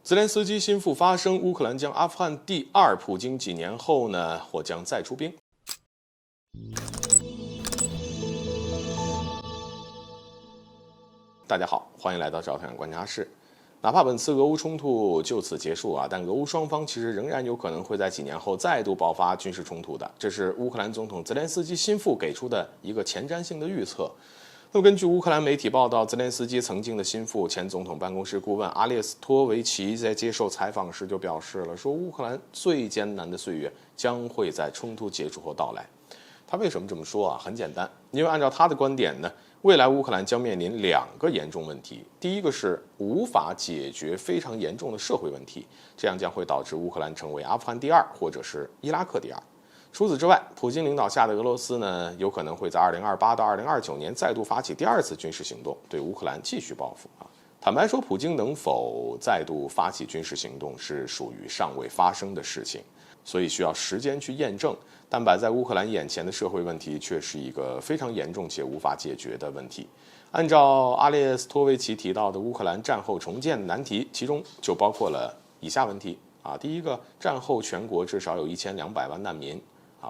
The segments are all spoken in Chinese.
泽连斯基心腹发声，乌克兰将阿富汗第二，普京几年后呢或将再出兵。大家好，欢迎来到赵太阳观察室。哪怕本次俄乌冲突就此结束但俄乌双方其实仍然有可能会在几年后再度爆发军事冲突的，这是乌克兰总统泽连斯基心腹给出的一个前瞻性的预测。那么根据乌克兰媒体报道，泽连斯基曾经的心腹前总统办公室顾问阿列斯托维奇在接受采访时就表示了，说乌克兰最艰难的岁月将会在冲突结束后到来。他为什么这么说很简单，因为按照他的观点呢，未来乌克兰将面临两个严重问题。第一个是无法解决非常严重的社会问题，这样将会导致乌克兰成为阿富汗第二或者是伊拉克第二。除此之外，普京领导下的俄罗斯呢，有可能会在2028到2029年再度发起第二次军事行动，对乌克兰继续报复坦白说，普京能否再度发起军事行动是属于尚未发生的事情，所以需要时间去验证。但摆在乌克兰眼前的社会问题却是一个非常严重且无法解决的问题。按照阿列斯托维奇提到的乌克兰战后重建难题，其中就包括了以下问题第一个，战后全国至少有1200万难民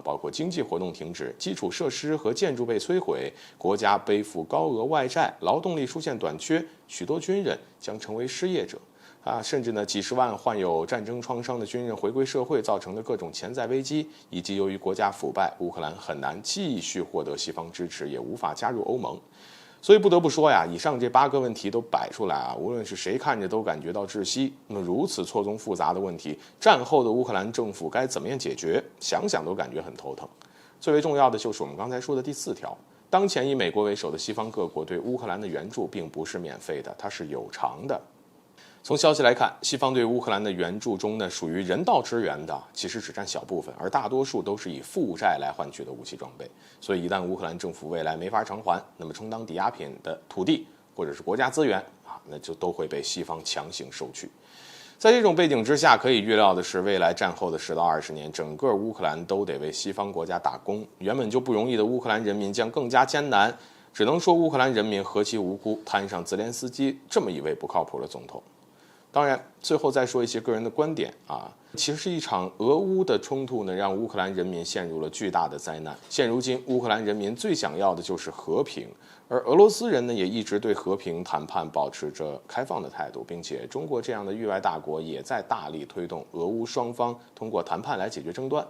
包括经济活动停止、基础设施和建筑被摧毁、国家背负高额外债、劳动力出现短缺，许多军人将成为失业者甚至呢，几十万患有战争创伤的军人回归社会造成的各种潜在危机，以及由于国家腐败，乌克兰很难继续获得西方支持，也无法加入欧盟。所以不得不说以上这8个问题都摆出来无论是谁看着都感觉到窒息。那么如此错综复杂的问题，战后的乌克兰政府该怎么样解决？想想都感觉很头疼。最为重要的就是我们刚才说的第4条，当前以美国为首的西方各国对乌克兰的援助并不是免费的，它是有偿的。从消息来看，西方对乌克兰的援助中呢，属于人道支援的其实只占小部分，而大多数都是以负债来换取的武器装备。所以一旦乌克兰政府未来没法偿还，那么充当抵押品的土地或者是国家资源那就都会被西方强行收取。在这种背景之下，可以预料的是，未来战后的10到20年，整个乌克兰都得为西方国家打工，原本就不容易的乌克兰人民将更加艰难。只能说乌克兰人民何其无辜，摊上泽连斯基这么一位不靠谱的总统。当然，最后再说一些个人的观点其实是一场俄乌的冲突呢，让乌克兰人民陷入了巨大的灾难。现如今，乌克兰人民最想要的就是和平，而俄罗斯人呢，也一直对和平谈判保持着开放的态度，并且中国这样的域外大国也在大力推动俄乌双方通过谈判来解决争端。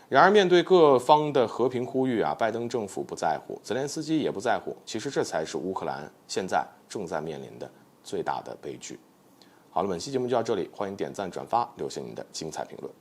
然而，面对各方的和平呼吁拜登政府不在乎，泽连斯基也不在乎。其实这才是乌克兰现在正在面临的最大的悲剧。好了，本期节目就到这里，欢迎点赞、转发，留下您的精彩评论。